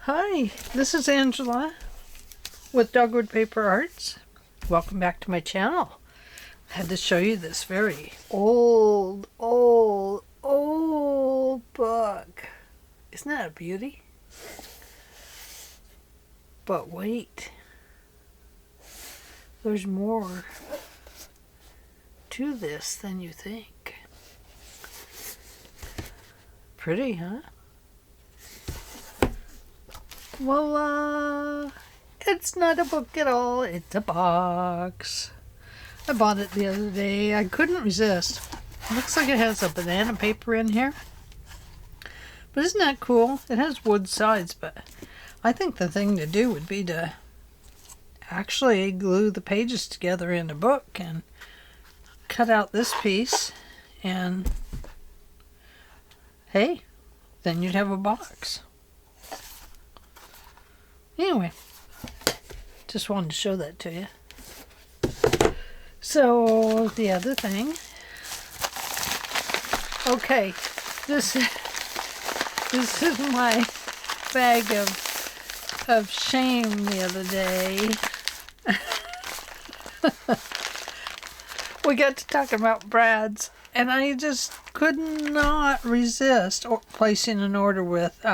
Hi, this is Angela with Dogwood Paper Arts. Welcome back to my channel. I had to show you this very old book. Isn't that a beauty? But wait, there's more to this than you think. Pretty, huh? Well, it's not a book at all. It's a box. I bought it the other day. I couldn't resist. It looks like it has a banana paper in here. But isn't that cool? It has wood sides, but I think the thing to do would be to actually glue the pages together in a book and cut out this piece, and hey, then you'd have a box. Anyway, just wanted to show that to you. So the other thing, okay, this is my bag of shame the other day. We got to talking about brads, and I just could not resist placing an order with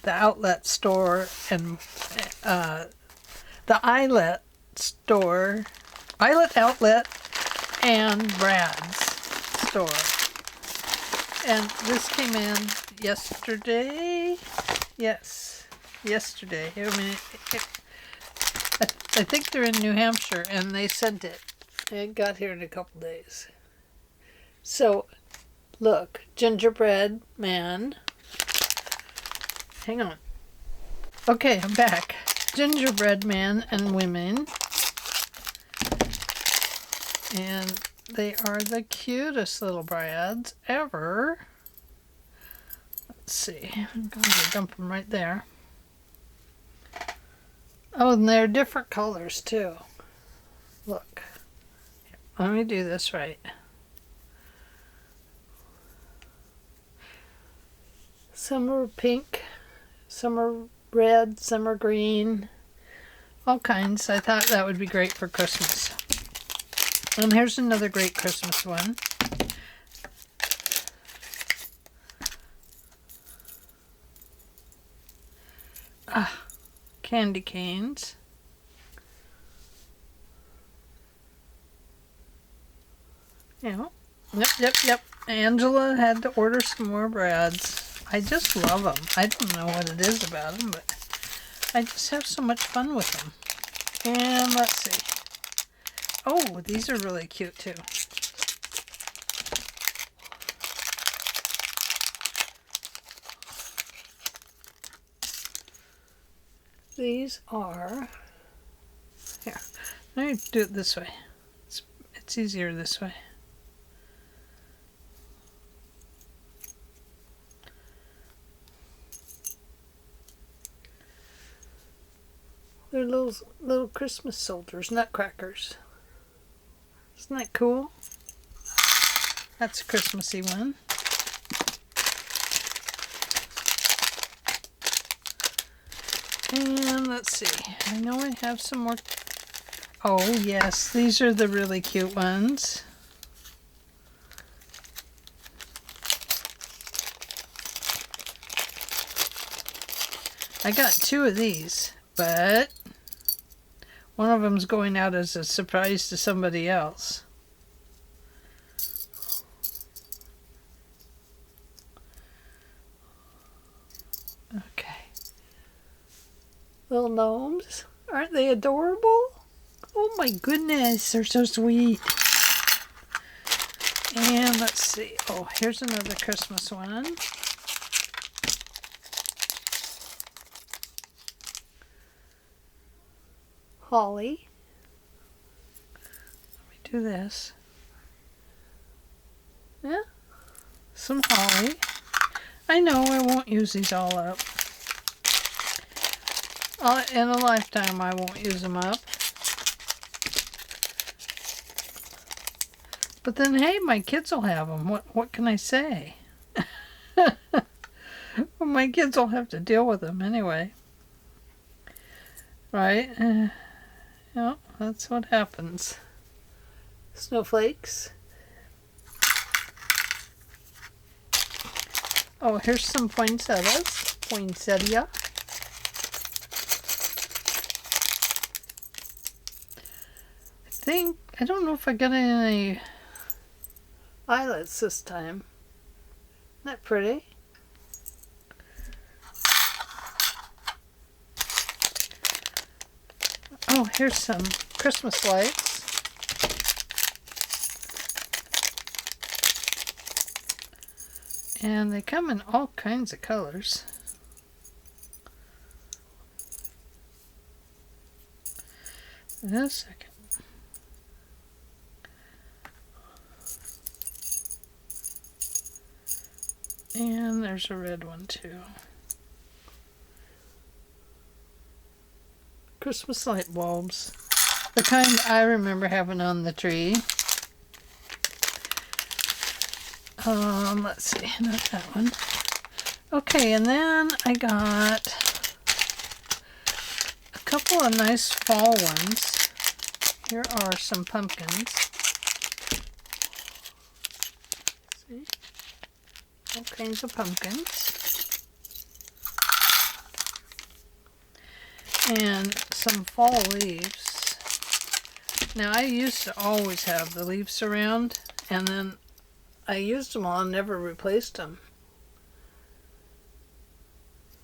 the outlet store and the Eyelet store, Eyelet Outlet and Brads store. And this came in yesterday. Yes, yesterday. I mean, I think they're in New Hampshire, and they sent it. It got here in a couple days. So, look, gingerbread man. Hang on. Okay, I'm back. Gingerbread man and women. And they are the cutest little brads ever. Let's see. I'm going to dump them right there. Oh, and they're different colors too. Look. Let me do this right. Some are pink. Some are red, some are green, all kinds. I thought that would be great for Christmas. And here's another great Christmas one. Candy canes. Yeah. Yep. Angela had to order some more brads. I just love them. I don't know what it is about them, but I just have so much fun with them. And let's see. Oh, these are really cute too. These are, here, let me do it this way. It's easier this way. They're little Christmas soldiers, nutcrackers. Isn't that cool? That's a Christmassy one. And let's see. I know I have some more. Oh yes, these are the really cute ones. I got two of these, but one of them's going out as a surprise to somebody else. Okay. Little gnomes. Aren't they adorable? Oh my goodness, they're so sweet. And let's see. Oh, here's another Christmas one. Holly. Let me do this. Yeah, some holly. I know I won't use these all up. In a lifetime I won't use them up. But then hey, my kids will have them. What can I say? Well, my kids will have to deal with them anyway. Right? Yeah, that's what happens. Snowflakes. Oh, here's some poinsettias. Poinsettia. I don't know if I got any eyelets this time. Isn't that pretty? Oh, here's some Christmas lights. And they come in all kinds of colors. In a second. And there's a red one too. Christmas light bulbs. The kind I remember having on the tree. Let's see, not that one. Okay, and then I got a couple of nice fall ones. Here are some pumpkins. See? All kinds of pumpkins. And some fall leaves. Now, I used to always have the leaves around, and then I used them all and never replaced them.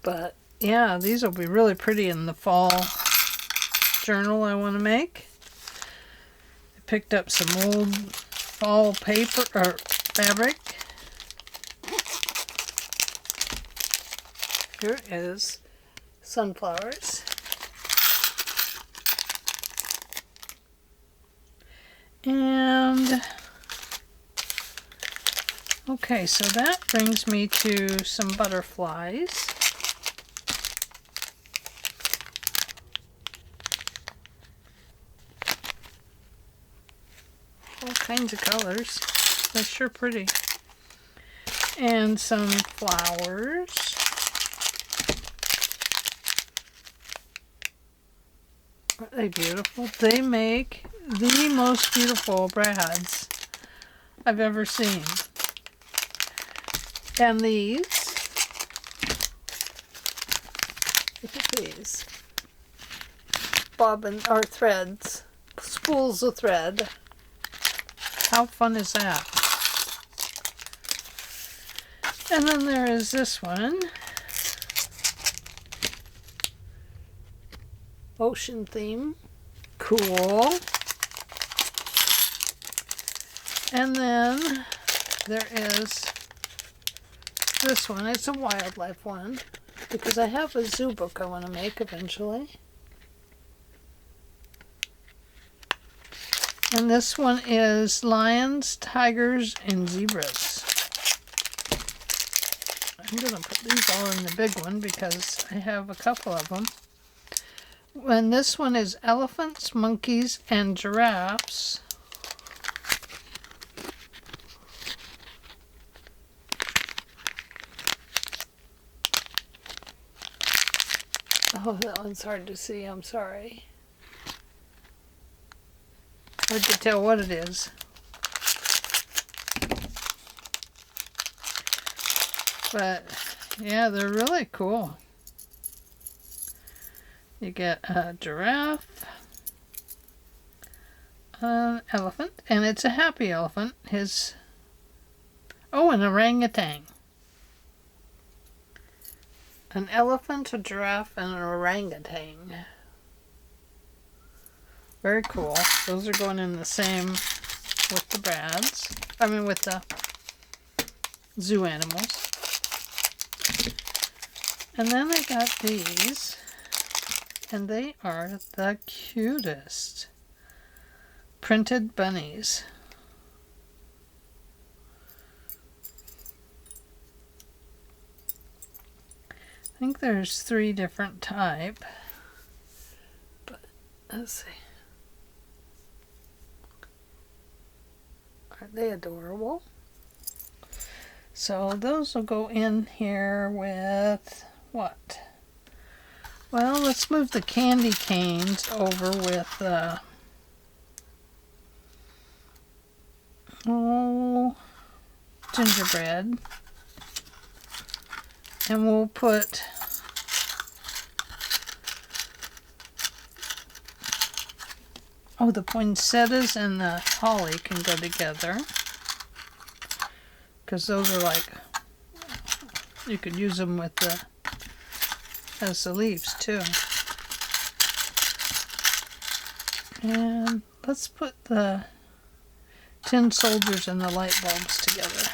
But yeah, these will be really pretty in the fall journal I want to make. I picked up some old fall paper or fabric. Here is sunflowers. And okay, so that brings me to some butterflies. All kinds of colors. They're sure pretty. And some flowers. Aren't they beautiful? They make the most beautiful brads I've ever seen. And these, look at these, bobbin or threads, spools of thread. How fun is that? And then there is this one, ocean theme, cool. And then there is this one. It's a wildlife one because I have a zoo book I want to make eventually. And this one is lions, tigers, and zebras. I'm going to put these all in the big one because I have a couple of them. And this one is elephants, monkeys, and giraffes. Oh, that one's hard to see. I'm sorry. Hard to tell what it is. But, yeah, they're really cool. You get a giraffe, an elephant, and it's a happy elephant. An orangutan. An elephant, a giraffe, and an orangutan. Very cool. Those are going in the same with the brads. I mean with the zoo animals. And then I got these. And they are the cutest. Printed bunnies. I think there's 3 different type. But let's see. Aren't they adorable? So those will go in here with what? Well, let's move the candy canes over with gingerbread. And we'll put the poinsettias and the holly can go together. Because those are like, you could use them with as the leaves too. And let's put the tin soldiers and the light bulbs together.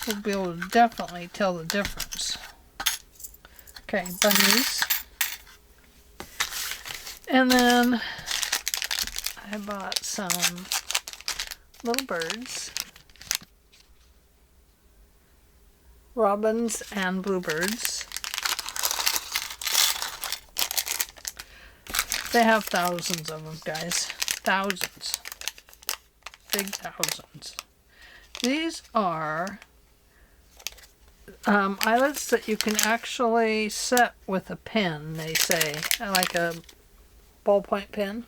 We'll be able to definitely tell the difference. Okay, bunnies. And then I bought some little birds. Robins and bluebirds. They have thousands of them, guys. Thousands. Big thousands. These are eyelets that you can actually set with a pen, they say. Like a ballpoint pen.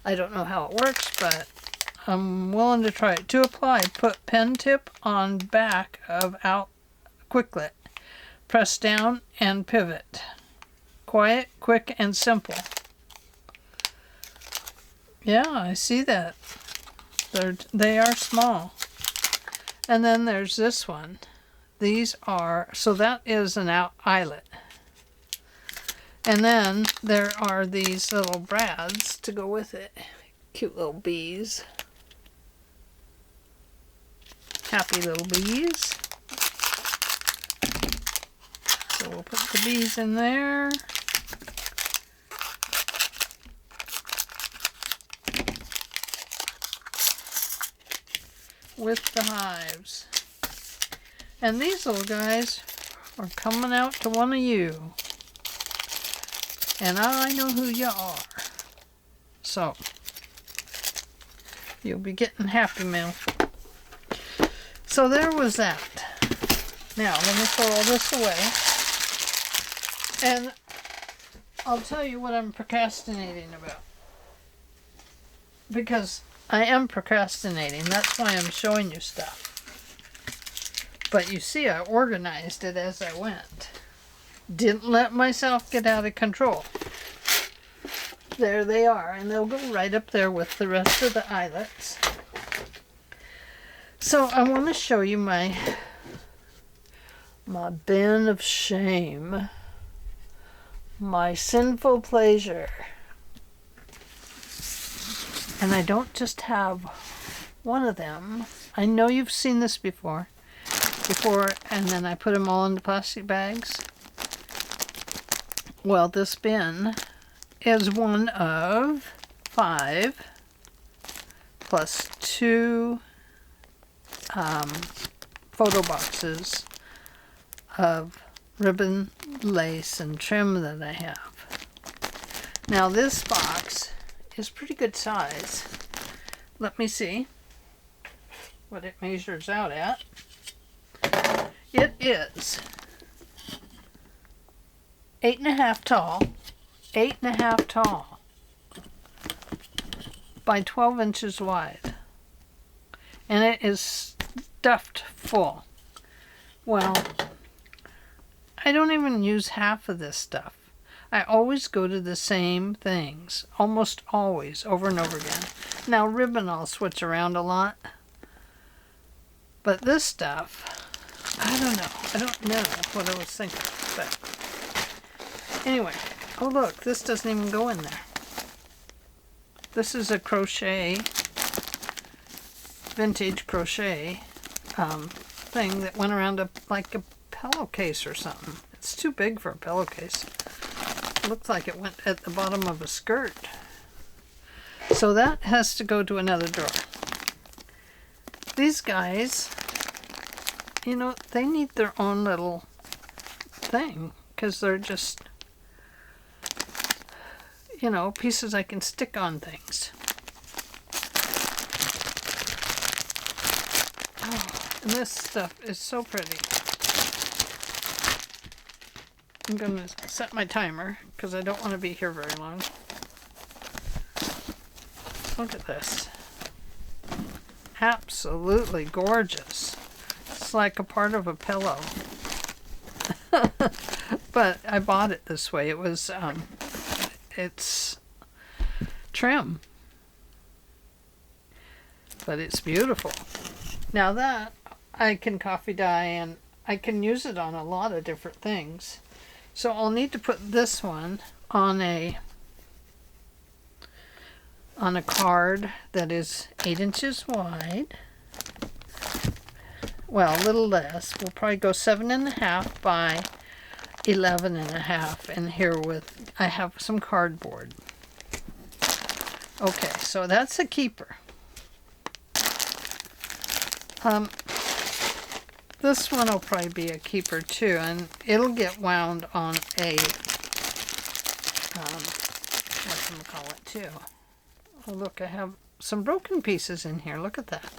I don't know how it works, but I'm willing to try it. To apply, put pen tip on back of Quicklet. Press down and pivot. Quiet, quick, and simple. Yeah, I see that. They are small. And then there's this one. These are, so that is an eyelet. And then there are these little brads to go with it. Cute little bees. Happy little bees. So we'll put the bees in there. With the hives. And these little guys are coming out to one of you. And I know who you are. So, you'll be getting Happy Meal. So there was that. Now, let me throw all this away. And I'll tell you what I'm procrastinating about. Because I am procrastinating. That's why I'm showing you stuff. But you see, I organized it as I went. Didn't let myself get out of control. There they are, and they'll go right up there with the rest of the eyelets. So I want to show you my bin of shame. My sinful pleasure. And I don't just have one of them. I know you've seen this before, and then I put them all into plastic bags. Well, this bin is one of 5 plus 2 photo boxes of ribbon, lace, and trim that I have. Now this box is pretty good size. Let me see what it measures out at. It is 8.5 tall, 8.5 tall by 12 inches wide, and it is stuffed full. Well, I don't even use half of this stuff. I always go to the same things, almost always, over and over again. Now, ribbon I'll switch around a lot, but this stuff, I don't know what I was thinking, but anyway. Oh look, this doesn't even go in there. This is a crochet, vintage crochet thing that went around like a pillowcase or something. It's too big for a pillowcase. It looks like it went at the bottom of a skirt. So that has to go to another drawer. These guys, you know, they need their own little thing because they're just, you know, pieces I can stick on things. And this stuff is so pretty. I'm going to set my timer because I don't want to be here very long. Look at this. Absolutely gorgeous. It's like a part of a pillow. But I bought it this way. It was, it's trim. But it's beautiful. Now that I can coffee dye and I can use it on a lot of different things. So I'll need to put this one on a card that is 8 inches wide. Well, a little less. We'll probably go 7.5 by 11.5. And here with, I have some cardboard. Okay, so that's a keeper. This one will probably be a keeper too, and it'll get wound on a, whatchamacallit too. Oh look, I have some broken pieces in here, look at that.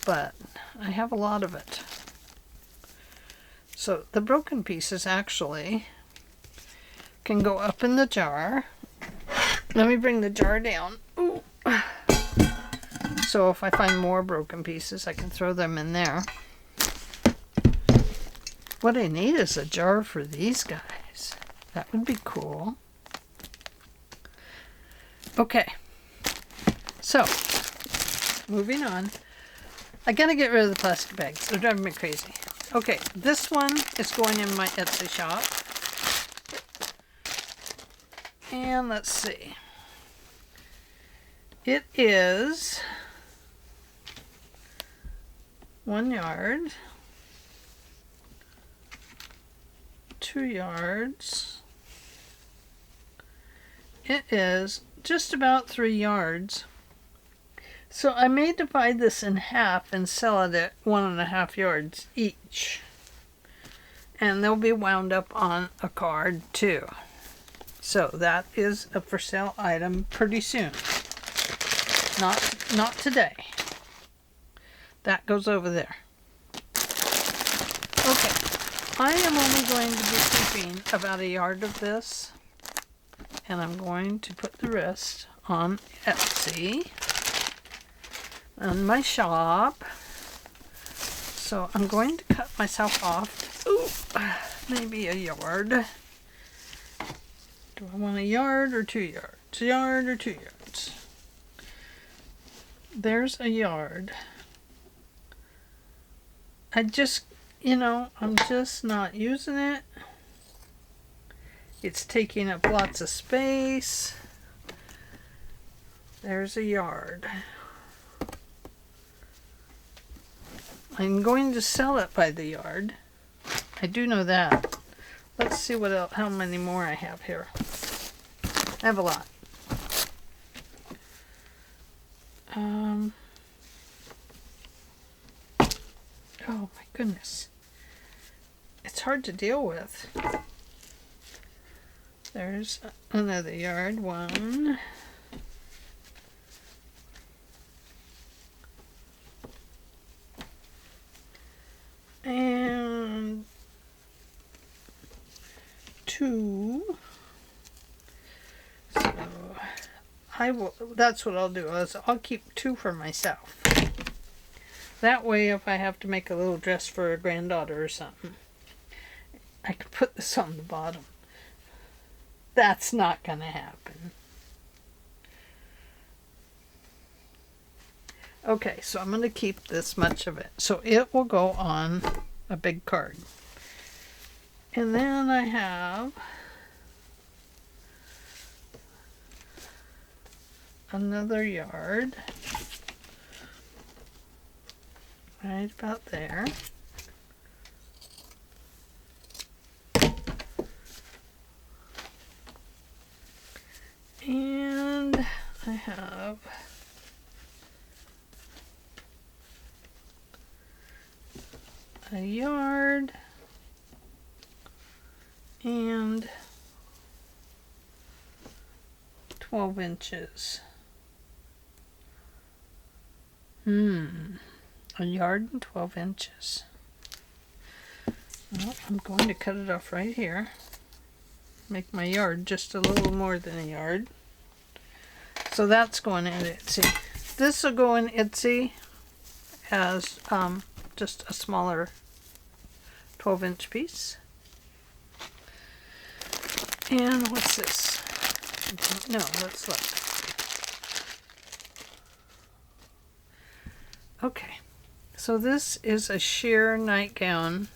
But I have a lot of it. So the broken pieces actually can go up in the jar. Let me bring the jar down. Ooh. So if I find more broken pieces, I can throw them in there. What I need is a jar for these guys. That would be cool. Okay. So, moving on. I gotta get rid of the plastic bags. They're driving me crazy. Okay, this one is going in my Etsy shop. And let's see. It is 1 yard, 2 yards. It is just about 3 yards. So I may divide this in half and sell it at 1.5 yards each. And they'll be wound up on a card too. So that is a for sale item pretty soon. Not today. That goes over there. Okay, I am only going to be keeping about 1 yard of this, and I'm going to put the rest on Etsy, on my shop. So I'm going to cut myself off, maybe 1 yard. Do I want 1 yard or 2 yards? 1 yard or 2 yards? There's 1 yard. I just, I'm just not using it. It's taking up lots of space. There's 1 yard. I'm going to sell it by the yard. I do know that. Let's see what else, how many more I have here. I have a lot. Oh my goodness. It's hard to deal with. There's another yard. 1. And 2. So that's what I'll do, is I'll keep 2 for myself. That way, if I have to make a little dress for a granddaughter or something, I could put this on the bottom. That's not going to happen. Okay, so I'm going to keep this much of it. So it will go on a big card. And then I have another yard. Right about there. And I have a yard and 12 inches. A yard and 12 inches. Well, I'm going to cut it off right here. Make my yard just a little more than a yard. So that's going in Etsy. This will go in Etsy as just a smaller 12-inch piece. And what's this? No, let's look. Okay, so this is a sheer nightgown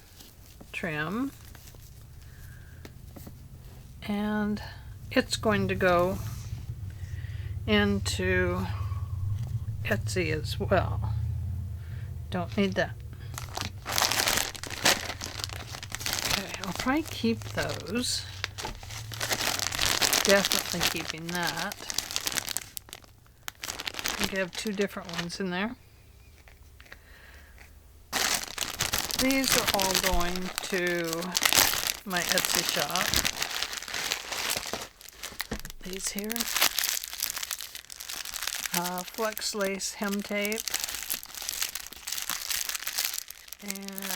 trim, and it's going to go into Etsy as well. Don't need that. Okay, I'll probably keep those. Definitely keeping that. I think I have two different ones in there. These are all going to my Etsy shop. These here. Flex lace hem tape. And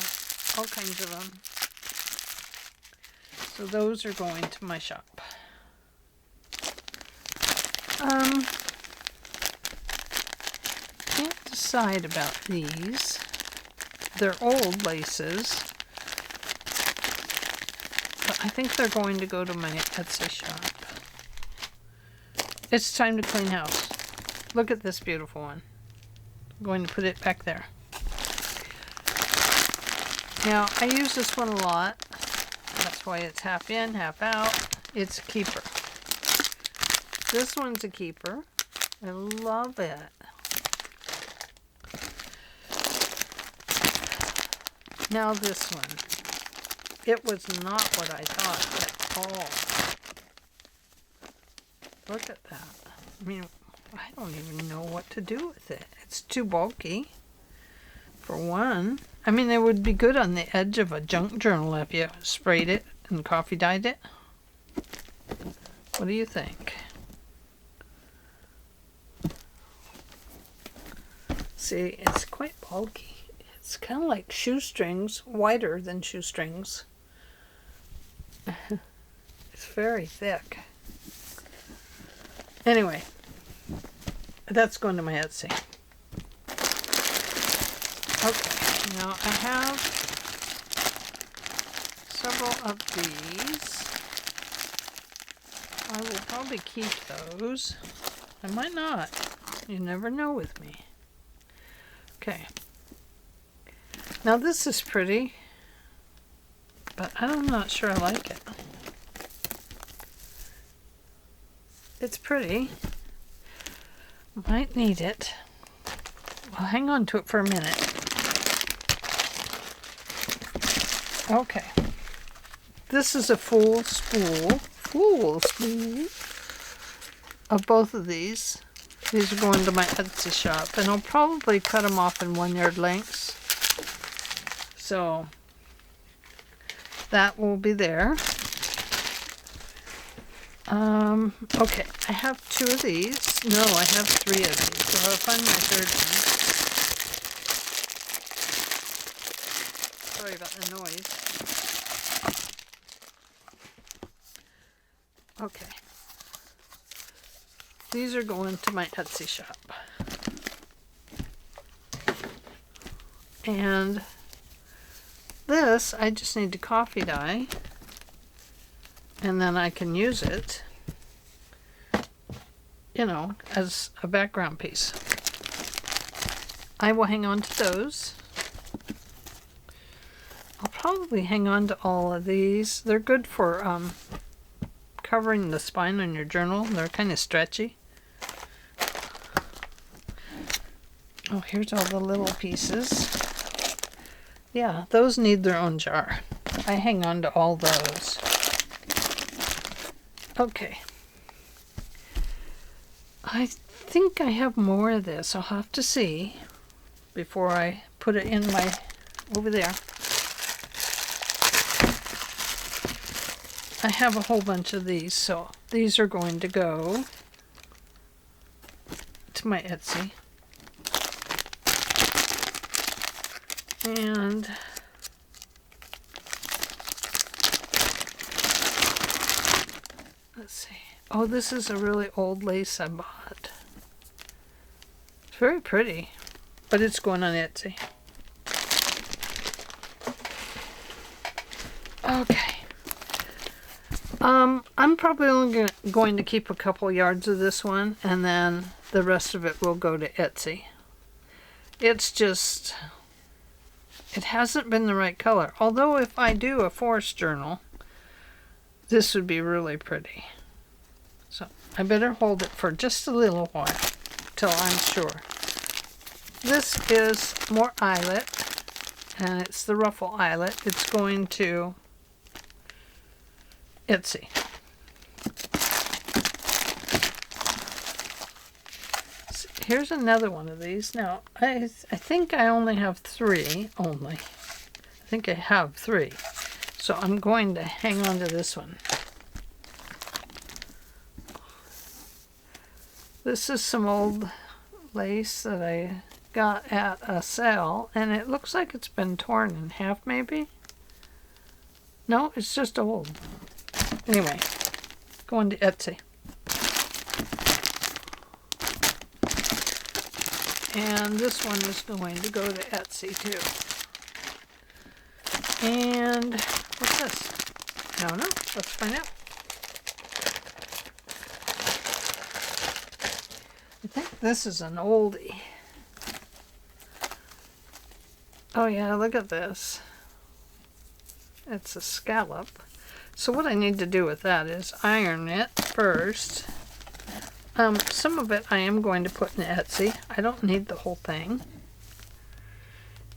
all kinds of them. So those are going to my shop. Can't decide about these. They're old laces, but I think they're going to go to my Etsy shop. It's time to clean house. Look at this beautiful one. I'm going to put it back there. Now, I use this one a lot. That's why it's half in, half out. It's a keeper. This one's a keeper. I love it. Now this one. It was not what I thought at all. Look at that. I mean, I don't even know what to do with it. It's too bulky, for one. I mean, it would be good on the edge of a junk journal if you sprayed it and coffee dyed it. What do you think? See, it's quite bulky. It's kind of like shoestrings, wider than shoestrings. It's very thick. Anyway, that's going to my Etsy. Okay, now I have several of these. I will probably keep those. I might not. You never know with me. Okay. Now this is pretty, but I'm not sure I like it. It's pretty. Might need it. Well, hang on to it for a minute. Okay. This is a full spool of both of these. These are going to my Etsy shop, and I'll probably cut them off in 1 yard lengths. So that will be there. Okay, I have 2 of these. No, I have 3 of these. So I'll find my third one. Sorry about the noise. Okay. These are going to my Etsy shop. And this, I just need to coffee dye. And then I can use it, you know, as a background piece. I will hang on to those. I'll probably hang on to all of these. They're good for covering the spine on your journal. They're kind of stretchy. Oh, here's all the little pieces. Yeah, those need their own jar. I hang on to all those. Okay. I think I have more of this. I'll have to see before I put it in my, over there. I have a whole bunch of these, so these are going to go to my Etsy. And let's see. Oh, this is a really old lace I bought. It's very pretty, but it's going on Etsy. Okay. I'm probably only going to keep a couple yards of this one, and then the rest of it will go to Etsy. It's just, it hasn't been the right color. Although if I do a forest journal, this would be really pretty. So I better hold it for just a little while till I'm sure. This is more eyelet, and it's the ruffle eyelet. It's going to Etsy. So here's another one of these. Now, I think I only have three. I think I have three. So I'm going to hang on to this one. This is some old lace that I got at a sale, and it looks like it's been torn in half, maybe? No, it's just old. Anyway, going to Etsy. And this one is going to go to Etsy too. And what's this? I don't know. Let's find out. I think this is an oldie. Oh yeah, look at this. It's a scallop. So what I need to do with that is iron it first. Some of it I am going to put in Etsy. I don't need the whole thing.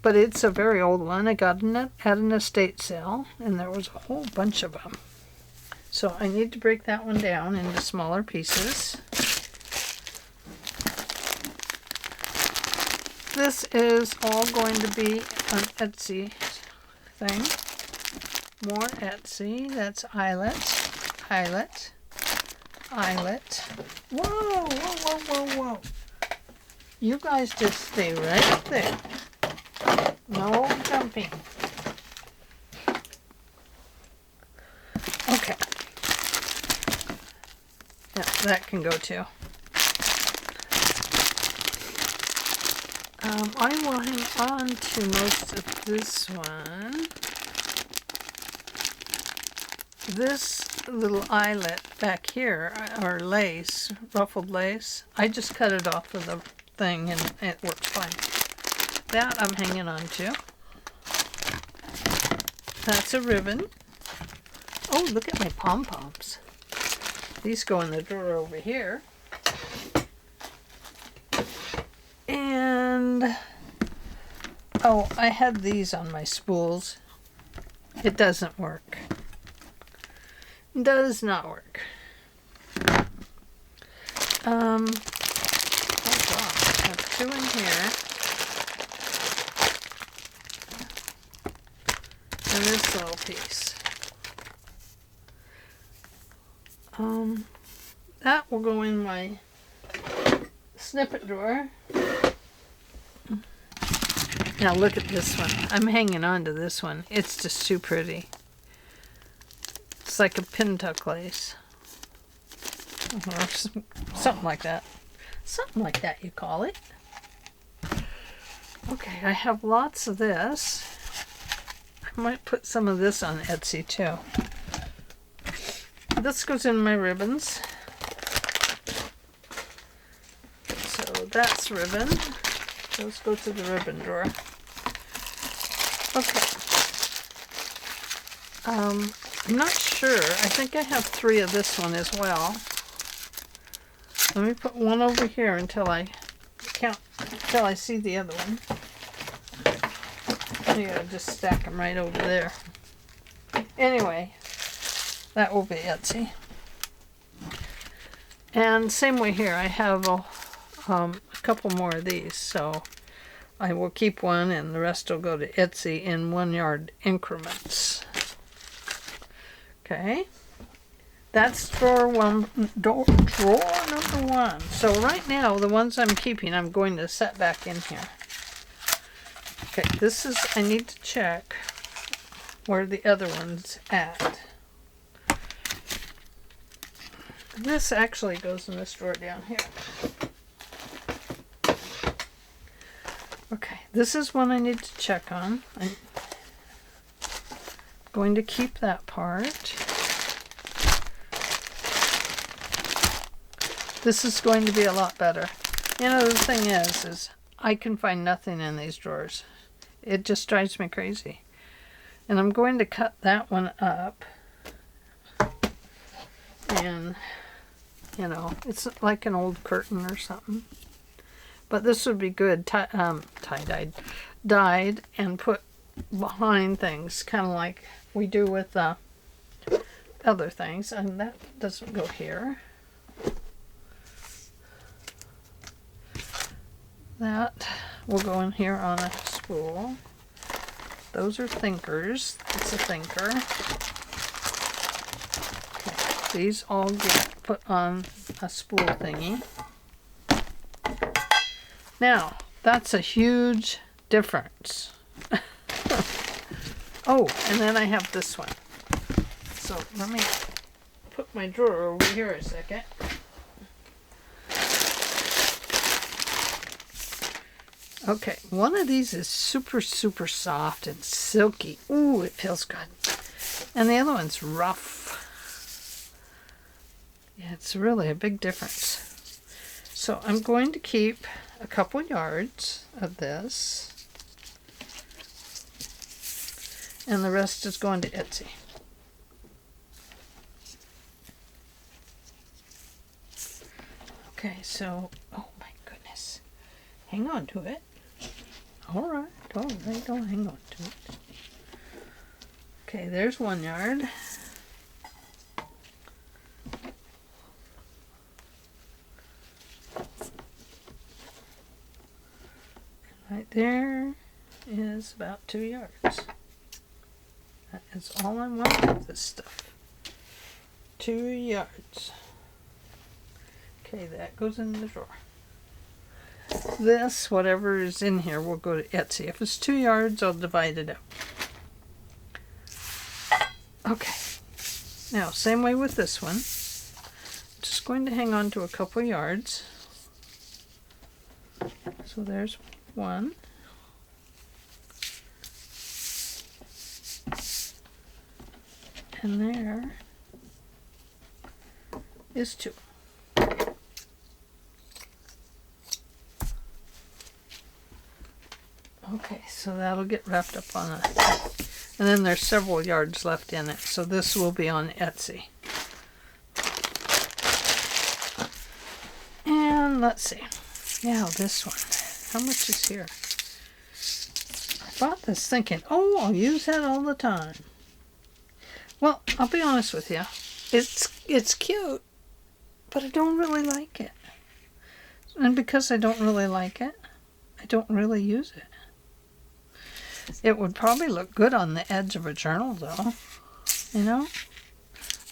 But it's a very old one. I got it at an estate sale, and there was a whole bunch of them. So I need to break that one down into smaller pieces. This is all going to be an Etsy thing. More Etsy. That's eyelet, eyelet, eyelet. Whoa, whoa, whoa, whoa, whoa. You guys just stay right there. No jumping. Okay. Yeah, that can go too. I will hang on to most of this one. This little eyelet back here, or lace, ruffled lace, I just cut it off of the thing and it works fine. That I'm hanging on to. That's a ribbon. Oh, look at my pom-poms. These go in the drawer over here. And, oh, I had these on my spools. It doesn't work. Does not work. Oh gosh, that's two in here. And this little piece. That will go in my snippet drawer. Now look at this one. I'm hanging on to this one. It's just too pretty. It's like a pin tuck lace. Or something like that. Something like that you call it. Okay, I have lots of this. I might put some of this on Etsy too. This goes in my ribbons. So that's ribbon. Those go to the ribbon drawer. Okay. I'm not sure. I think I have three of this one as well. Let me put one over here until I count, until I see the other one. I'm gonna just stack them right over there. Anyway, that will be Etsy. And same way here, I have a couple more of these, so I will keep one and the rest will go to Etsy in 1 yard increments. Okay, that's drawer number one. So right now, the ones I'm keeping, I'm going to set back in here. Okay, this is, I need to check where the other one's at. This actually goes in this drawer down here. Okay, this is one I need to check on. I'm going to keep that part. This is going to be a lot better. You know, the thing is I can find nothing in these drawers. It just drives me crazy. And I'm going to cut that one up. And, you know, it's like an old curtain or something. But this would be good, tie-dyed, dyed, and put behind things, kind of like we do with other things. And that doesn't go here. That will go in here on a spool. Those are thinkers. It's a thinker. Okay, these all get put on a spool thingy. Now, that's a huge difference. Oh, and then I have this one. So let me put my drawer over here a second. Okay, one of these is super, super soft and silky. Ooh, it feels good. And the other one's rough. Yeah, it's really a big difference. So I'm going to keep a couple yards of this. And the rest is going to Etsy. Okay, so, oh my goodness. Hang on to it. All right, don't hang on to it. Okay, there's 1 yard. Right there is about 2 yards. That is all I want of this stuff. 2 yards. Okay, that goes in the drawer. This, whatever is in here, will go to Etsy. If it's 2 yards, I'll divide it up. Okay. Now, same way with this one. Just going to hang on to a couple yards. So there's 1. And there is 2. Okay, so that'll get wrapped up on a... And then there's several yards left in it, so this will be on Etsy. And let's see. Now this one. How much is here? I bought this thinking, oh, I'll use that all the time. Well, I'll be honest with you. It's cute, but I don't really like it. And because I don't really like it, I don't really use it. It would probably look good on the edge of a journal, though. You know?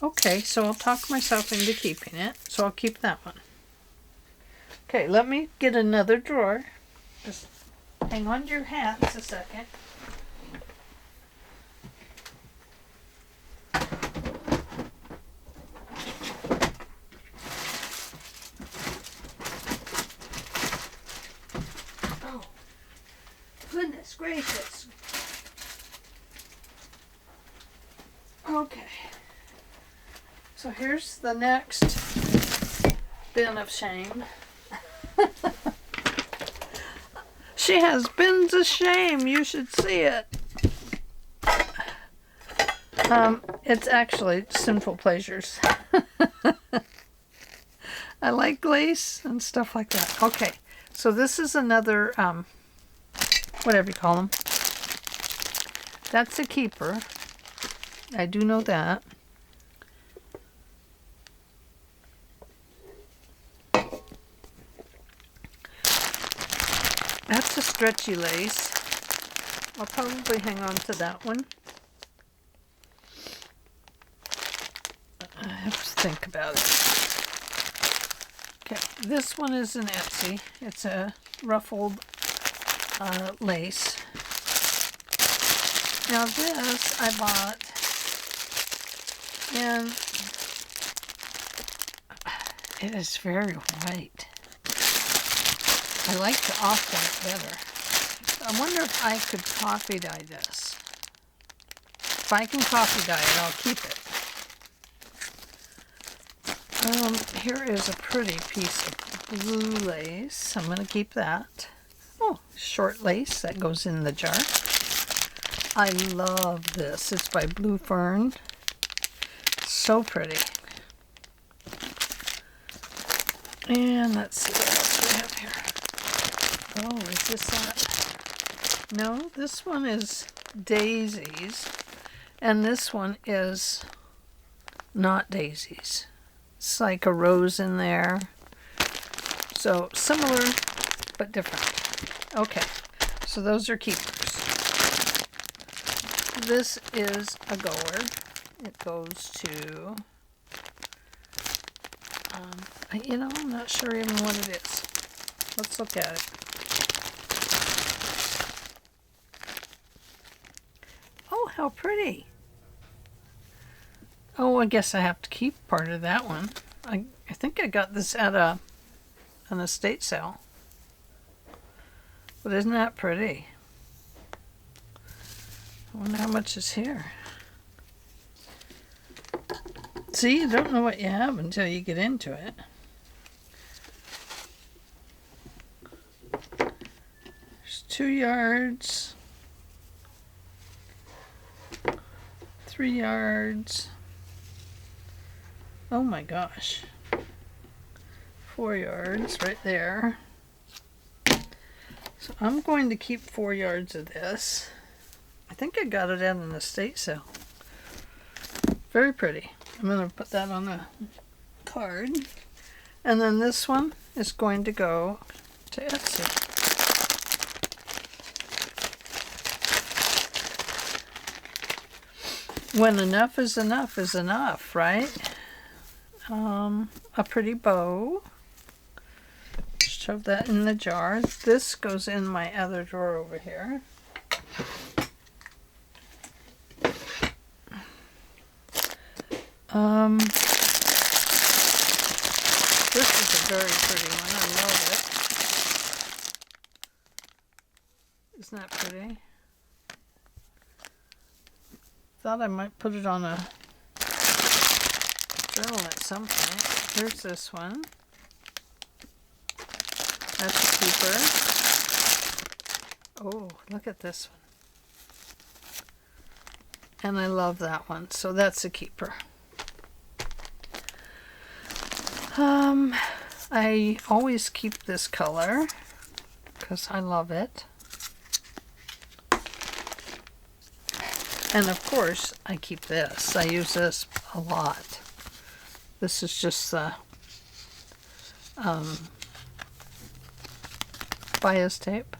Okay, so I'll talk myself into keeping it. So I'll keep that one. Okay, let me get another drawer. Just hang on to your hats a second. Oh, goodness gracious. Okay, so here's the next bin of shame. She has bins of shame. You should see it. It's actually Sinful Pleasures. I like lace and stuff like that. Okay, so this is another, whatever you call them. That's a keeper. I do know that. That's a stretchy lace. I'll probably hang on to that one. I have to think about it. Okay, this one is an Etsy. It's a ruffled lace. Now this I bought, and it is very white. I like the off-white better. I wonder if I could coffee dye this. If I can coffee dye it, I'll keep it. Here is a pretty piece of blue lace. I'm going to keep that. Oh, short lace that goes in the jar. I love this. It's by Blue Fern. So pretty. And let's see what else we have here. Oh, is this that? No, this one is daisies. And this one is not daisies. It's like a rose in there. So similar, but different. Okay, so those are keepers. This is a goer. It goes to, I'm not sure even what it is. Let's look at it. Oh, how pretty. Oh, I guess I have to keep part of that one. I think I got this at an estate sale. But isn't that pretty? I wonder how much is here. See, you don't know what you have until you get into it. There's 2 yards. 3 yards. Oh my gosh. 4 yards right there. So I'm going to keep 4 yards of this. I think I got it at an estate sale. Very pretty. I'm going to put that on a card. And then this one is going to go to Etsy. When enough is enough, right? A pretty bow. Shove that in the jar. This goes in my other drawer over here. This is a very pretty one. I love it. Isn't that pretty? Thought I might put it on a journal at some point. Here's this one. That's a keeper. Oh, look at this one. And I love that one, so that's a keeper. I always keep this color because I love it. And of course, I keep this. I use this a lot. This is just the bias tape.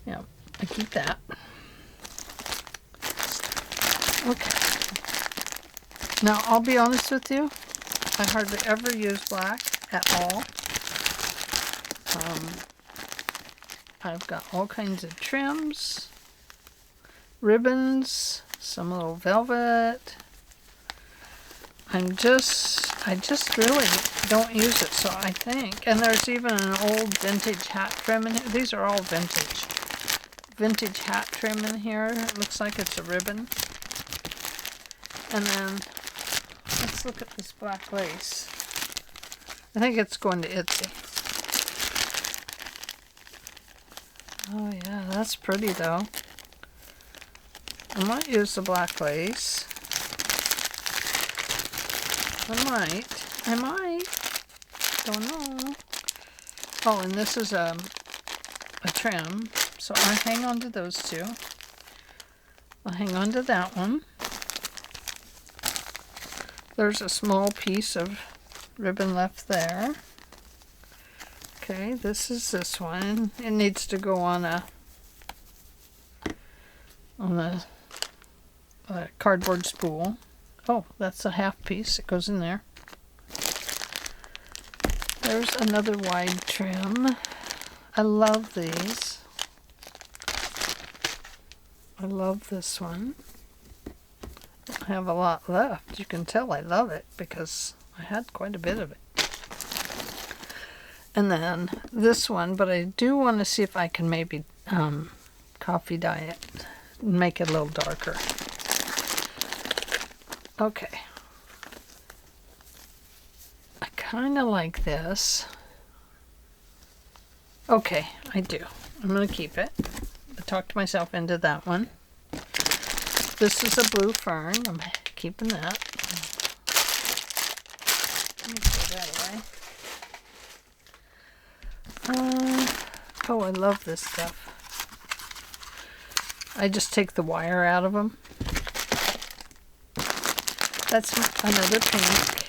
Yeah, I keep that. Okay. Now, I'll be honest with you. I hardly ever use black at all. I've got all kinds of trims, ribbons, some little velvet. I just really don't use it, so I think. And there's even an old vintage hat trim in here. These are all vintage. Vintage hat trim in here. It looks like it's a ribbon. And then, let's look at this black lace. I think it's going to Etsy. Oh yeah, that's pretty though. I might use the black lace. I might. Don't know. Oh, and this is a trim. So I hang on to those two. I'll hang on to that one. There's a small piece of ribbon left there. Okay, this is this one. It needs to go on a cardboard spool. Oh, that's a half piece. It goes in there. There's another wide trim. I love these. I love this one. I have a lot left. You can tell I love it because I had quite a bit of it. And then this one, but I do want to see if I can maybe coffee dye it and make it a little darker. Okay. I kind of like this. Okay, I do. I'm going to keep it. I talked myself into that one. This is a blue fern. I'm keeping that. Let me throw that away. Oh, I love this stuff. I just take the wire out of them. That's another pink.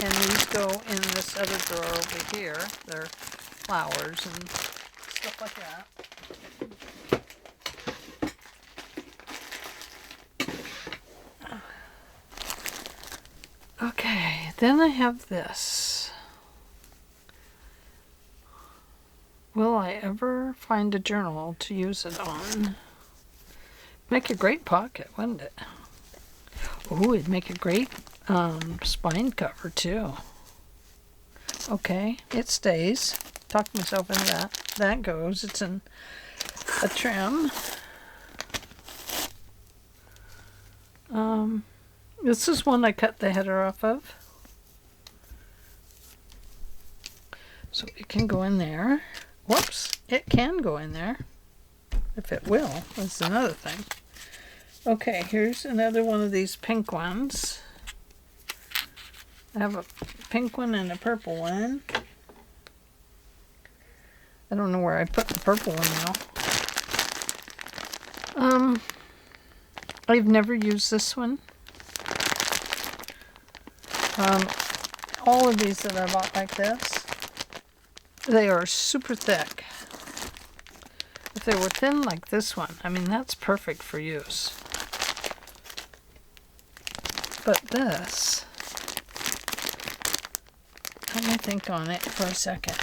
And these go in this other drawer over here. They're flowers and stuff like that. Okay, then I have this. Will I ever find a journal to use it on? Make a great pocket, wouldn't it? Oh, it'd make a great spine cover too. Okay, it stays. Talked myself into that. That goes. It's in a trim. This is one I cut the header off of. So it can go in there. Whoops, it can go in there. If it will, that's another thing. Okay, here's another one of these pink ones. I have a pink one and a purple one. I don't know where I put the purple one now. I've never used this one. All of these that I bought like this, they are super thick. If they were thin like this one, I mean, that's perfect for use. But this, let me think on it for a second.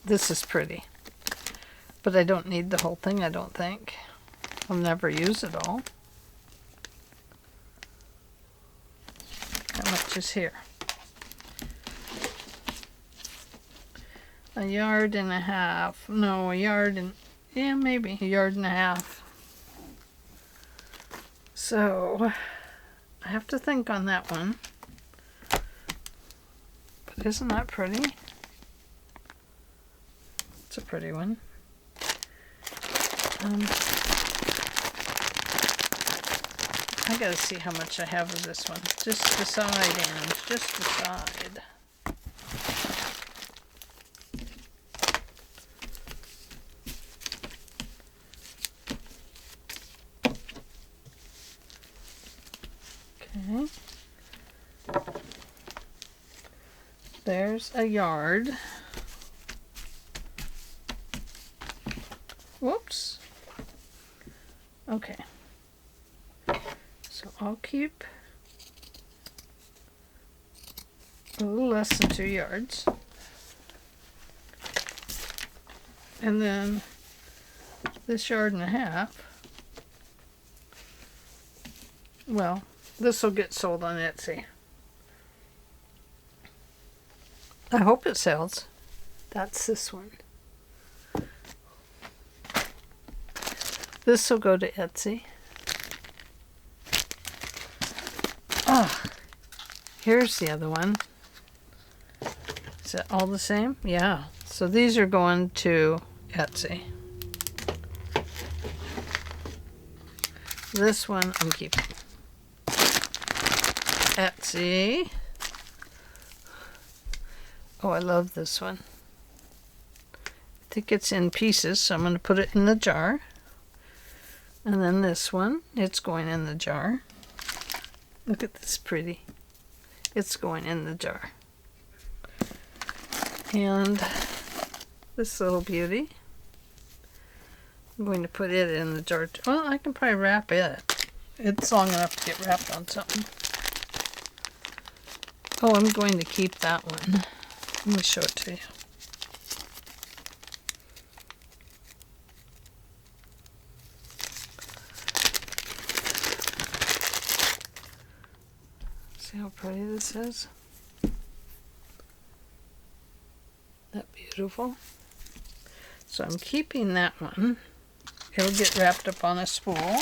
This is pretty, but I don't need the whole thing, I don't think. I'll never use it all. How much is here? A yard and a half. No, a yard and, yeah, maybe a yard and a half. So, I have to think on that one. But isn't that pretty? It's a pretty one. I gotta see how much I have of this one. Just decide, and just decide. Okay. There's a yard. Whoops. Okay. So I'll keep a little less than 2 yards. And then this yard and a half. Well, this will get sold on Etsy. I hope it sells. That's this one. This will go to Etsy. Ah, here's the other one. Is it all the same? Yeah. So these are going to Etsy. This one I'm keeping. Etsy. Oh, I love this one. I think it's in pieces, so I'm going to put it in the jar. And then this one, it's going in the jar. Look at this pretty. It's going in the jar. And this little beauty, I'm going to put it in the jar. Well, I can probably wrap it. It's long enough to get wrapped on something. Oh, I'm going to keep that one. Let me show it to you. See how pretty this is? That beautiful? So I'm keeping that one. It'll get wrapped up on a spool.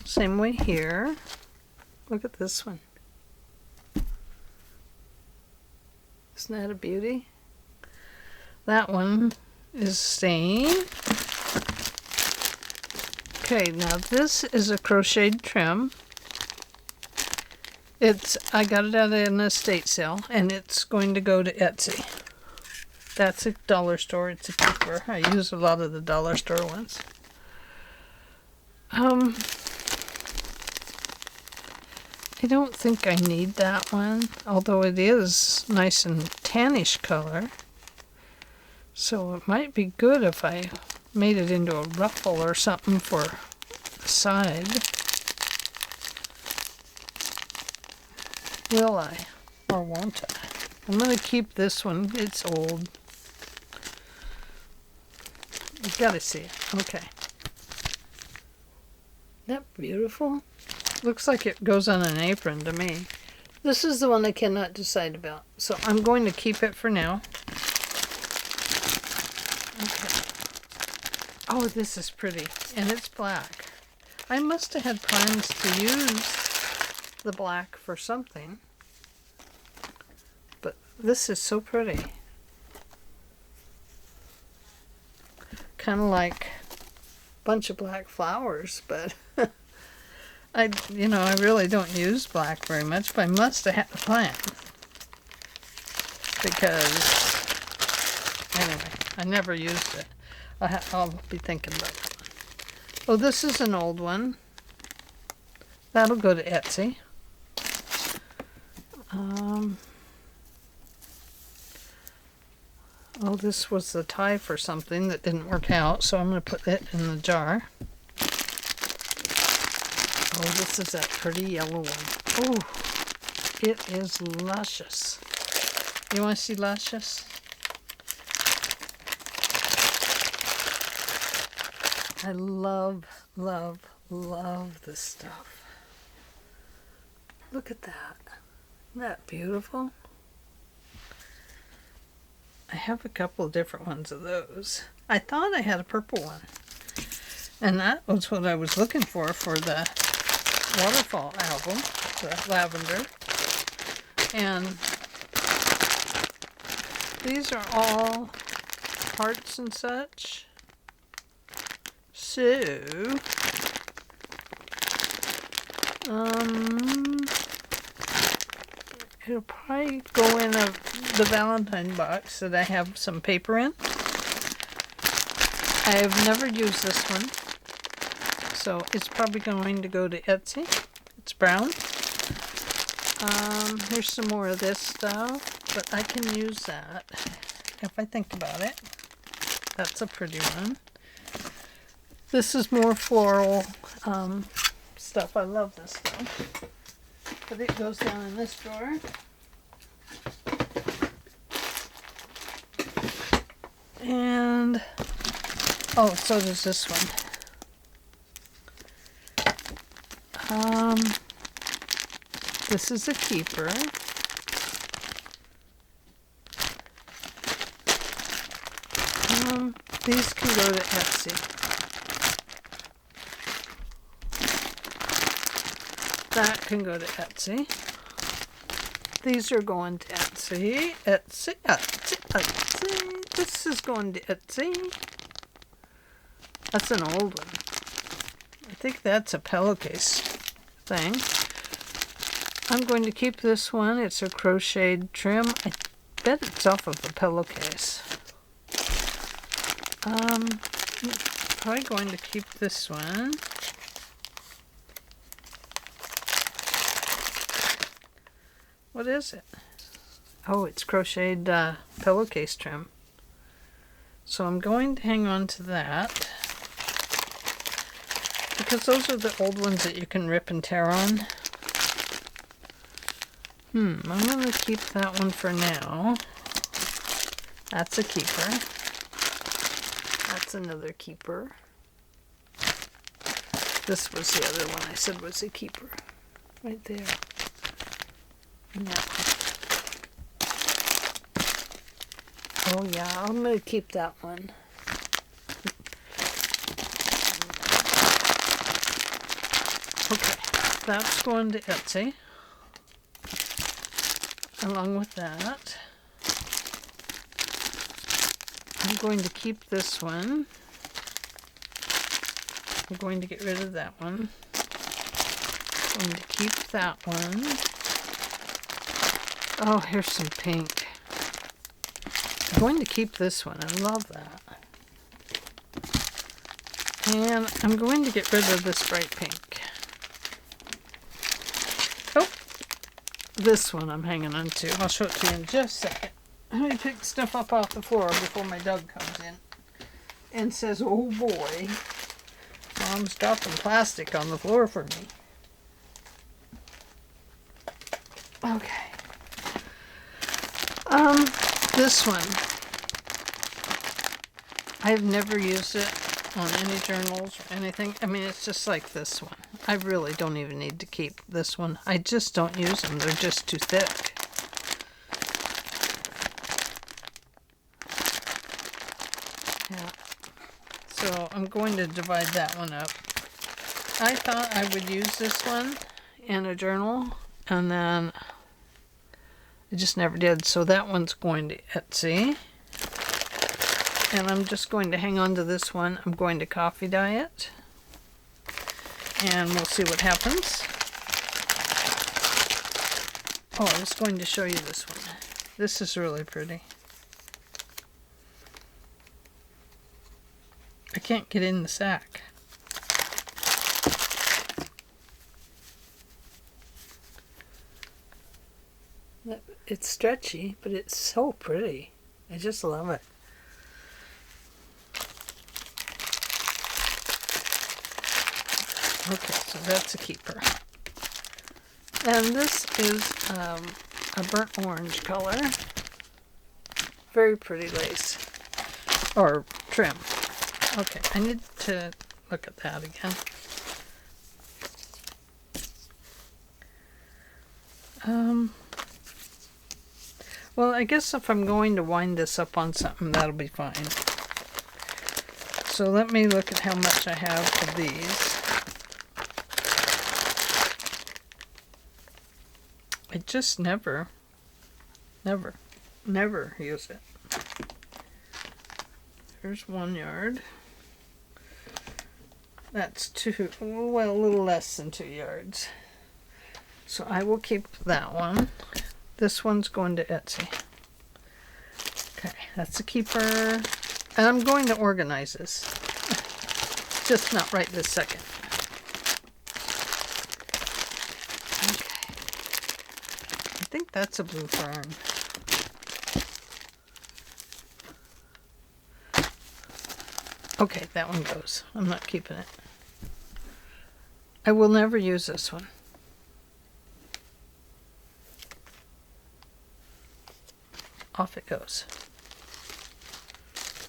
Same way here. Look at this one. Isn't that a beauty? That one is staying. Okay, now this is a crocheted trim. I got it at an estate sale, and it's going to go to Etsy. That's a dollar store. It's a keeper. I use a lot of the dollar store ones. I don't think I need that one, although it is nice and tannish color. So it might be good if I made it into a ruffle or something for the side. Will I? Or won't I? I'm going to keep this one. It's old. You gotta see it. Okay. Isn't that beautiful? Looks like it goes on an apron to me. This is the one I cannot decide about. So I'm going to keep it for now. Okay. Oh, this is pretty. And it's black. I must have had plans to use the black for something. But this is so pretty. Kind of like a bunch of black flowers, but I really don't use black very much, but I must have had a plan. Because, anyway, I never used it. I'll be thinking about it. Oh, this is an old one. That'll go to Etsy. Oh, this was the tie for something that didn't work out, so I'm going to put it in the jar. Oh, this is that pretty yellow one. Oh, it is luscious. You want to see luscious? I love, love, love this stuff. Look at that. Isn't that beautiful? I have a couple of different ones of those. I thought I had a purple one. And that was what I was looking for the Waterfall album, the lavender. And these are all hearts and such. So, it'll probably go in the Valentine box that I have some paper in. I've never used this one, so it's probably going to go to Etsy. It's brown. Here's some more of this stuff, but I can use that if I think about it. That's a pretty one. This is more floral stuff. I love this stuff. But it goes down in this drawer. And, oh, so does this one. This is a keeper. These can go to Etsy. That can go to Etsy. These are going to Etsy. Etsy, Etsy, Etsy. This is going to Etsy. That's an old one. I think that's a pillowcase thing. I'm going to keep this one. It's a crocheted trim. I bet it's off of a pillowcase. Probably going to keep this one. What is it? Oh, it's crocheted pillowcase trim. So I'm going to hang on to that. Because those are the old ones that you can rip and tear on. I'm going to keep that one for now. That's a keeper. That's another keeper. This was the other one I said was a keeper. Right there. No. Oh yeah, I'm going to keep that one. Okay, that's going to Etsy. Along with that, I'm going to keep this one. I'm going to get rid of that one. I'm going to keep that one. Oh, here's some pink. I'm going to keep this one. I love that. And I'm going to get rid of this bright pink. Oh, this one I'm hanging on to. I'll show it to you in just a second. Let me pick stuff up off the floor before my dog comes in and says, oh boy, Mom's dropping plastic on the floor for me. Okay. This one. I've never used it on any journals or anything. I mean, it's just like this one. I really don't even need to keep this one. I just don't use them. They're just too thick. Yeah. So I'm going to divide that one up. I thought I would use this one in a journal, and then I just never did. So that one's going to Etsy. And I'm just going to hang on to this one. I'm going to coffee dye it. And we'll see what happens. Oh, I was going to show you this one. This is really pretty. I can't get in the sack. It's stretchy, but it's so pretty. I just love it. Okay, so that's a keeper. And this is a burnt orange color. Very pretty lace. Or trim. Okay, I need to look at that again. Well, I guess if I'm going to wind this up on something, that'll be fine. So let me look at how much I have of these. I just never use it. There's 1 yard. That's well, a little less than 2 yards. So I will keep that one. This one's going to Etsy. Okay, that's a keeper. And I'm going to organize this. Just not right this second. I think that's a blue fern. Okay, that one goes. I'm not keeping it. I will never use this one. Off it goes.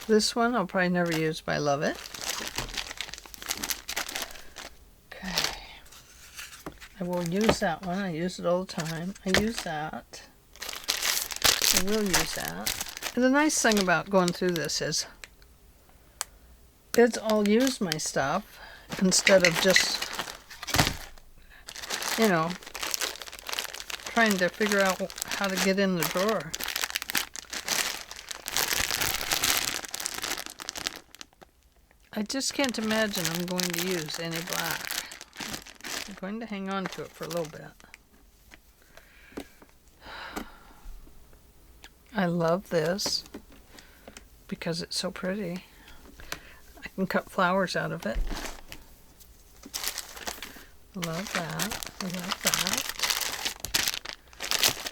This one I'll probably never use, but I love it. Okay. I will use that one. I use it all the time. I use that. I will use that. And the nice thing about going through this is I'll use my stuff instead of just, you know, trying to figure out how to get in the drawer. I just can't imagine I'm going to use any black. I'm going to hang on to it for a little bit. I love this because it's so pretty. I can cut flowers out of it. Love that. I love that.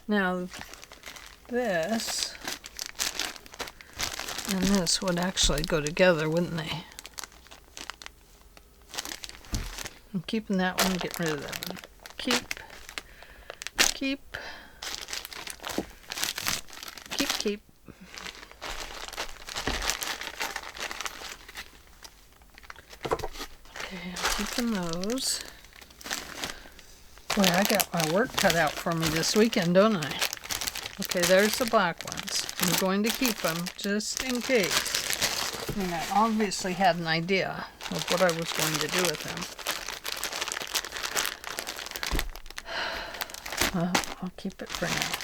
Now, this and this would actually go together, wouldn't they? I'm keeping that one, getting rid of that one. Keep. Okay, I'm keeping those. Boy, I got my work cut out for me this weekend, don't I? Okay, there's the black ones. I'm going to keep them just in case. I mean, I obviously had an idea of what I was going to do with them. Well, I'll keep it for now.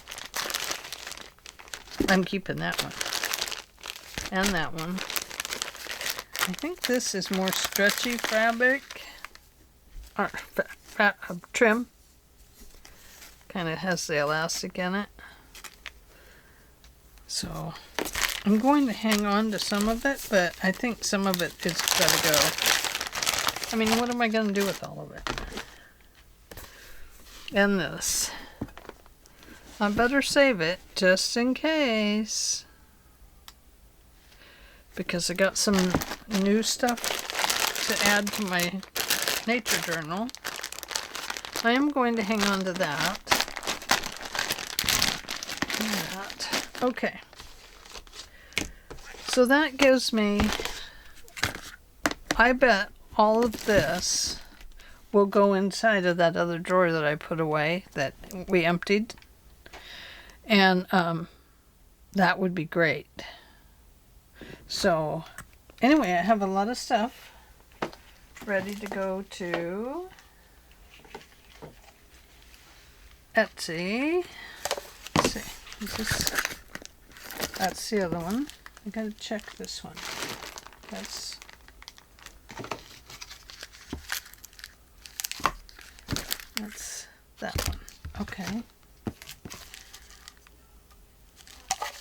I'm keeping that one. And that one. I think this is more stretchy fabric. Or trim. Kind of has the elastic in it. So I'm going to hang on to some of it, but I think some of it is gotta go. I mean, what am I gonna do with all of it? And this. I better save it just in case. Because I got some new stuff to add to my nature journal. I am going to hang on to that. Okay. So that gives me, I bet all of this will go inside of that other drawer that I put away that we emptied. And that would be great. So anyway, I have a lot of stuff ready to go to Etsy. Let's see. That's the other one. I gotta check this one. That's that one. Okay.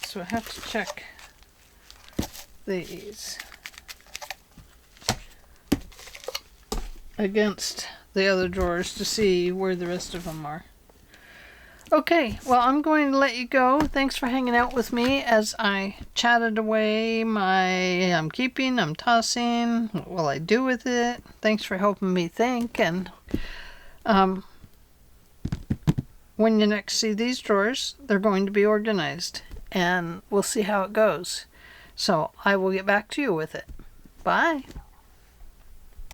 So I have to check these against the other drawers to see where the rest of them are. Okay, well, I'm going to let you go. Thanks for hanging out with me as I chatted away I'm keeping, I'm tossing, what will I do with it? Thanks for helping me think. And when you next see these drawers, they're going to be organized. And we'll see how it goes. So I will get back to you with it. Bye.